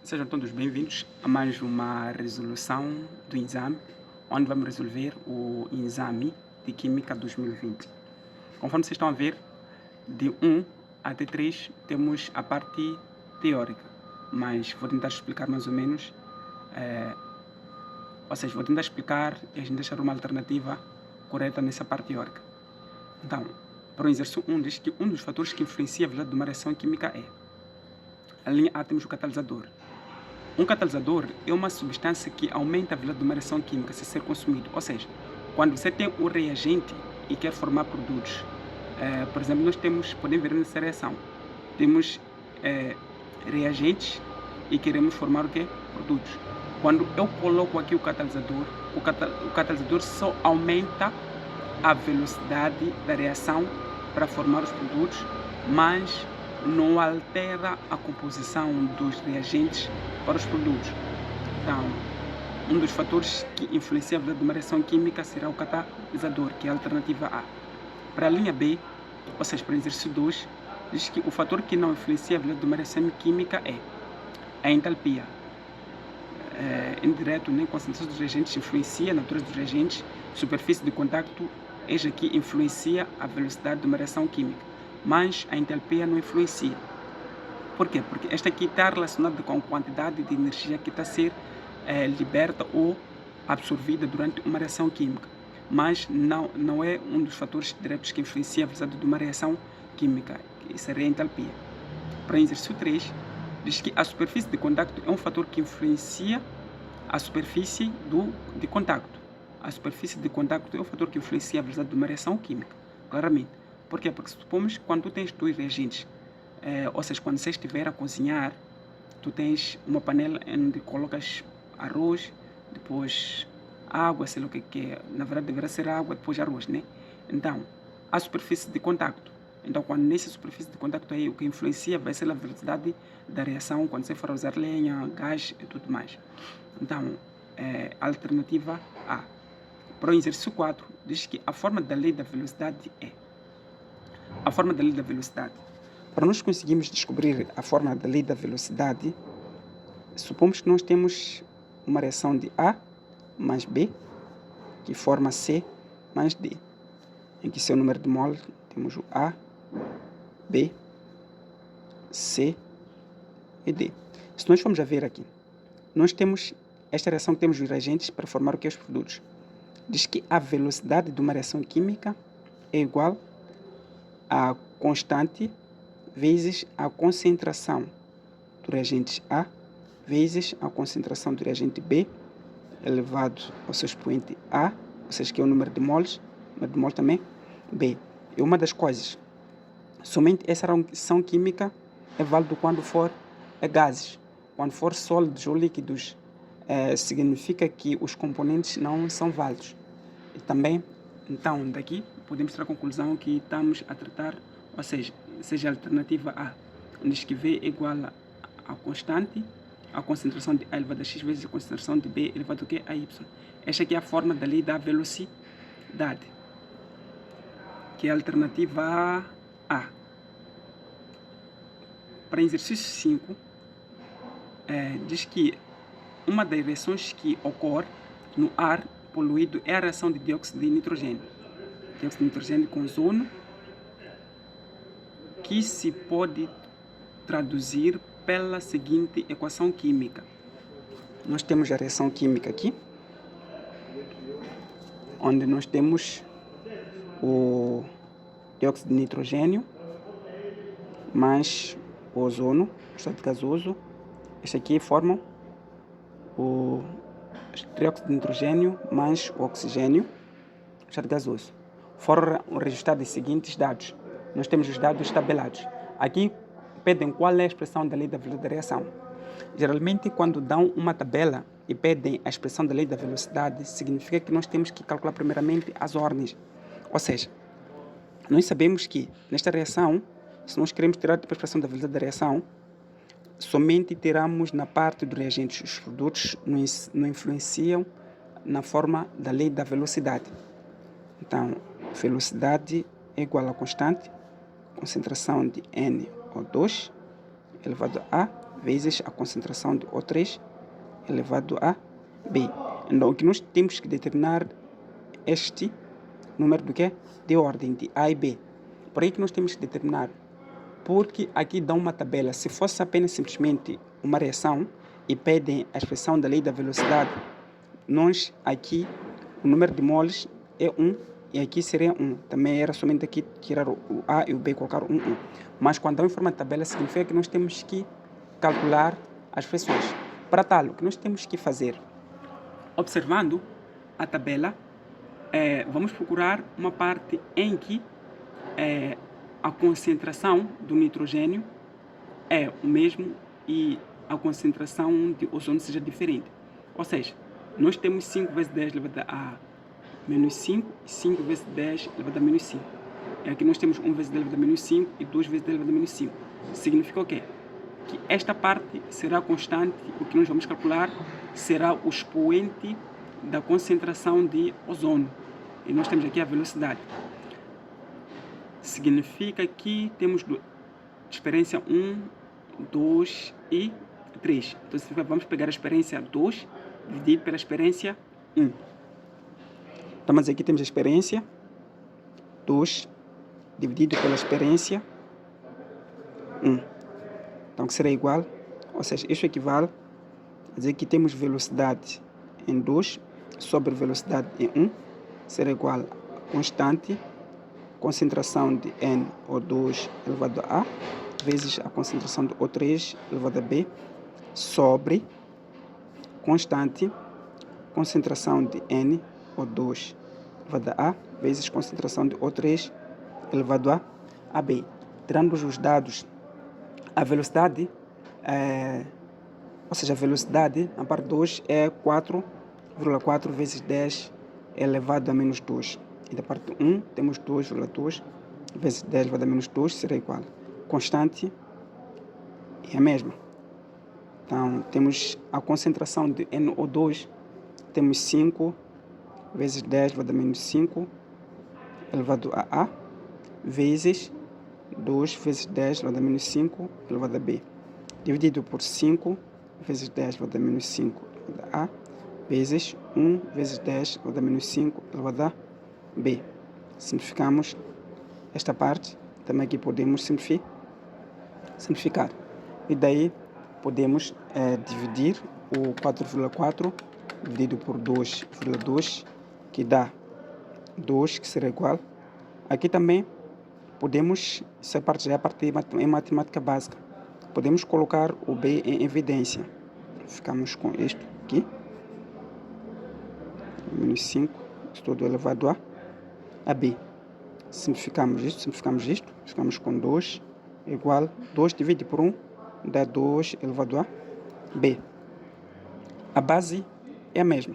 Sejam todos bem-vindos a mais uma resolução do exame, onde vamos resolver o exame de Química 2020. Conforme vocês estão a ver, de 1 até 3 temos a parte teórica, mas vou tentar explicar mais ou menos, vou tentar explicar e a gente deixar uma alternativa correta nessa parte teórica. Então, para o exercício 1 diz que um dos fatores que influencia a velocidade de uma reação química é: a linha A temos o catalisador. Um catalisador é uma substância que aumenta a velocidade de uma reação química se ser consumido. Ou seja, quando você tem um reagente e quer formar produtos, por exemplo, podemos ver nessa reação, temos reagentes e queremos formar o quê? Produtos. Quando eu coloco aqui o catalisador, o catalisador só aumenta a velocidade da reação para formar os produtos, mas não altera a composição dos reagentes para os produtos. Então, um dos fatores que influencia a velocidade de uma reação química será o catalisador, que é a alternativa A. Para a linha B, ou seja, para o exercício 2, diz que o fator que não influencia a velocidade de uma reação química é a entalpia. Indireto, nem concentração dos reagentes influencia a natureza dos reagentes, superfície de contacto, eis aqui influencia a velocidade de uma reação química, mas a entalpia não influencia. Por quê? Porque esta aqui está relacionada com a quantidade de energia que está a ser liberta ou absorvida durante uma reação química, mas não é um dos fatores diretos que influencia a velocidade de uma reação química, que seria a entalpia. Para o exercício 3, diz que a superfície de contacto é um fator que influencia a superfície de contacto. A superfície de contacto é um fator que influencia a velocidade de uma reação química, claramente. Por quê? Porque supomos que quando tu tens dois reagentes, ou seja, quando você estiver a cozinhar, tu tens uma panela onde colocas arroz, depois água, sei lá o que é. Na verdade deverá ser água, depois arroz, né? Então, a superfície de contacto. Então, quando nessa superfície de contacto aí, o que influencia vai ser a velocidade da reação, quando você for usar lenha, gás e tudo mais. Então, alternativa A. Para o exercício 4, diz que a forma da lei da velocidade é. A forma da lei da velocidade. Para nós conseguirmos descobrir a forma da lei da velocidade, supomos que nós temos uma reação de A mais B, que forma C mais D, em que seu número de mol temos o A, B, C e D. Se nós formos a ver aqui, nós temos esta reação, temos os reagentes para formar o que? Os produtos. Diz que a velocidade de uma reação química é igual a constante vezes a concentração do reagente A vezes a concentração do reagente B elevado ao seu expoente A, ou seja, que é o número de mols também, B. E uma das coisas, somente essa reação química é válida quando for gases. Quando for sólidos ou líquidos, significa que os componentes não são válidos. E também, então, daqui podemos tirar a conclusão que estamos a tratar, ou seja a alternativa A, diz que V é igual a constante, a concentração de A elevado a x vezes a concentração de B elevado a y. Esta aqui é a forma da lei da velocidade, que é a alternativa A. Para exercício 5, diz que uma das reações que ocorre no ar poluído é a reação de dióxido de nitrogênio. Dióxido de nitrogênio com ozono, que se pode traduzir pela seguinte equação química. Nós temos a reação química aqui, onde nós temos o dióxido de nitrogênio mais o ozono, o estado gasoso. Este aqui formam o dióxido de nitrogênio mais o oxigênio, o estado gasoso. Foram registrados os seguintes dados. Nós temos os dados tabelados. Aqui pedem qual é a expressão da lei da velocidade da reação. Geralmente, quando dão uma tabela e pedem a expressão da lei da velocidade, significa que nós temos que calcular primeiramente as ordens. Ou seja, nós sabemos que nesta reação, se nós queremos tirar a expressão da velocidade da reação, somente tiramos na parte dos reagentes. Os produtos não influenciam na forma da lei da velocidade. Então, velocidade é igual a constante, concentração de NO2 elevado a vezes a concentração de O3 elevado a B. Então, o que nós temos que determinar este número do quê? De ordem de A e B. Por aí que nós temos que determinar, porque aqui dá uma tabela. Se fosse apenas simplesmente uma reação e pedem a expressão da lei da velocidade, nós aqui, o número de moles é 1 e aqui seria 1. Também era somente aqui tirar o A e o B e colocar 1. Mas quando dá em forma de tabela, significa que nós temos que calcular as frações. Para tal, o que nós temos que fazer? Observando a tabela, vamos procurar uma parte em que a concentração do nitrogênio é o mesmo e a concentração de ozônio seja diferente. Ou seja, nós temos 5 vezes 10 elevado a menos 5 e 5 vezes 10 elevado a menos 5. Aqui nós temos 1 vezes 10 elevado a menos 5 e 2 vezes 10 elevado a menos 5. Significa o quê? Que esta parte será constante. O que nós vamos calcular será o expoente da concentração de ozônio. E nós temos aqui a velocidade. Significa que temos experiência 1, 2 e 3. Então, vamos pegar a experiência 2 dividido pela experiência 1. Então, mas aqui temos a experiência 2 dividido pela experiência 1. Então, que será igual, ou seja, isso equivale a dizer que temos velocidade em 2 sobre velocidade em 1, será igual a constante concentração de NO2 elevado a A vezes a concentração de O3 elevado a B sobre constante concentração de NO2 elevado a A vezes concentração de O3 elevado a B. Tirando os dados, a velocidade, ou seja, a velocidade na parte 2 é 4,4 vezes 10 elevado a menos 2. E da parte 1 temos 2,2 vezes 10 elevado a menos 2 será igual. Constante é a mesma. Então, temos a concentração de NO2, temos 5 vezes 10 elevado a menos 5 elevado a A, vezes 2 vezes 10 elevado a menos 5 elevado a B, dividido por 5 vezes 10 elevado a menos 5 elevado a A, vezes 1 vezes 10 elevado a menos 5 elevado a B. Simplificamos esta parte, também aqui podemos simplificar. E daí podemos dividir o 4,4 dividido por 2,2, que dá 2, que será igual. Aqui também podemos, essa parte já é a parte em matemática básica, podemos colocar o B em evidência. Ficamos com isto aqui, menos 5, tudo elevado a B. Simplificamos isto, ficamos com 2 igual, 2 dividido por 1 dá 2 elevado a B. A base é a mesma,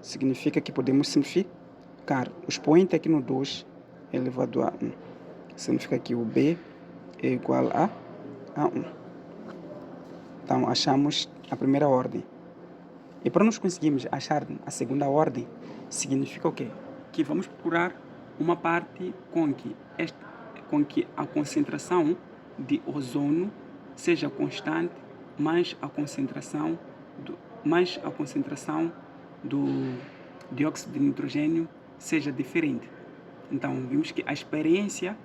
significa que podemos simplificar. O expoente aqui no 2 é elevado a 1, significa que o B é igual a 1. Então, achamos a primeira ordem. E para nós conseguirmos achar a segunda ordem, significa o quê? Que vamos procurar uma parte com que a concentração de ozônio seja constante, mais a concentração do dióxido de nitrogênio seja diferente. Então, vimos que a experiência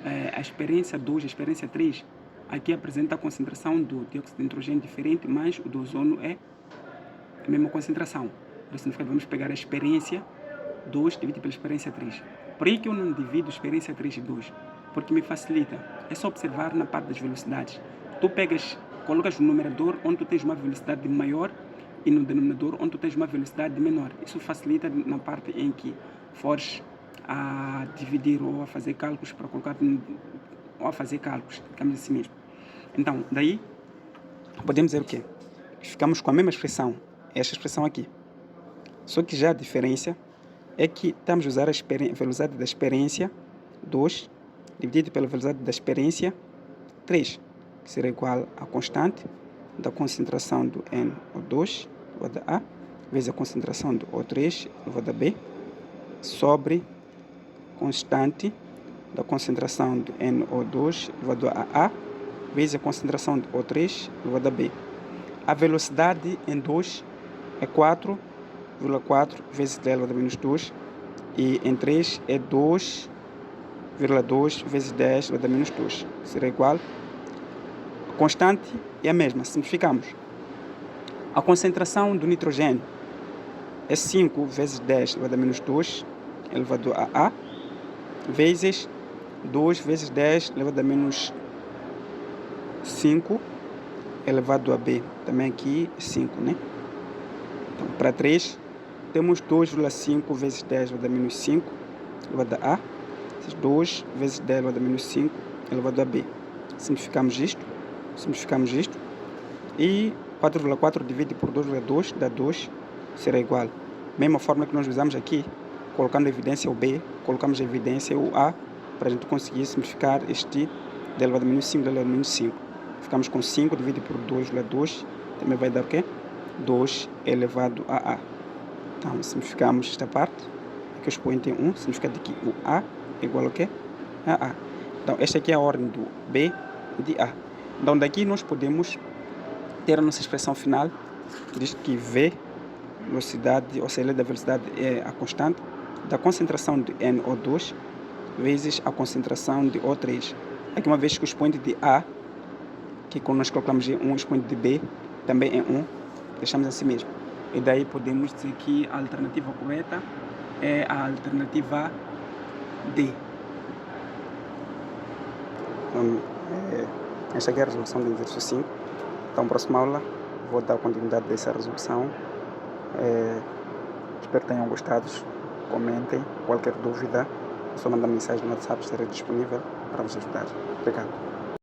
2 e a experiência 3, aqui apresenta a concentração do dióxido de nitrogênio diferente, mas o do ozônio é a mesma concentração. Então, significa que vamos pegar a experiência 2 dividido pela experiência 3. Por aí que eu não divido experiência 3 e 2, porque me facilita. É só observar na parte das velocidades. Tu colocas no numerador onde tu tens uma velocidade maior e no denominador onde tu tens uma velocidade menor. Isso facilita na parte em que fores a dividir ou a fazer cálculos para colocar ou a fazer cálculos, digamos assim mesmo. Então, daí podemos dizer o quê? Ficamos com a mesma expressão, esta expressão aqui. Só que já a diferença é que estamos a usar a velocidade da experiência 2 dividido pela velocidade da experiência 3, que será igual à constante da concentração do NO2 elevado a A vezes a concentração do O3 elevado a B sobre constante da concentração do NO2 elevado a A vezes a concentração de O3 elevado a B. A velocidade em 2 é 4,4 vezes 10 elevado a menos 2. E em 3 é 2,2 vezes 10 elevado a menos 2. Será igual. A constante é a mesma. Simplificamos. A concentração do nitrogênio é 5 vezes 10 elevado a menos 2 elevado a A, vezes 2 vezes 10 elevado a menos 5 elevado a B. Também aqui 5, né? Então, para 3, temos 2,5 vezes 10 elevado a menos 5 elevado a A, 2 vezes 10 elevado a menos 5 elevado a B. Simplificamos isto. E 4,4 dividido por 2,2 dá 2, será igual. Mesma forma que nós usamos aqui, colocando evidência o B, colocamos evidência o A, para a gente conseguir simplificar este d elevado a menos 5, d elevado a menos 5. Ficamos com 5 dividido por 2,2, também vai dar o quê? 2 elevado a A. Então, simplificamos esta parte, aqui o expoente em 1, significa que o A é igual ao quê? A A. Então, esta aqui é a ordem do B e de A. Então, daqui nós podemos ter a nossa expressão final, diz que V, velocidade, ou seja, da velocidade é a constante da concentração de NO2 vezes a concentração de O3. Aqui, uma vez que o expoente de A, que quando nós colocamos em 1, o expoente de B também é 1, deixamos assim mesmo. E daí podemos dizer que a alternativa correta é a alternativa D. Então, esta aqui é a resolução do exercício 5. Então, próxima aula, vou dar continuidade dessa resolução. Espero que tenham gostado. Comentem. Qualquer dúvida, é só mandar mensagem no WhatsApp, estarei disponível para vos ajudar. Obrigado.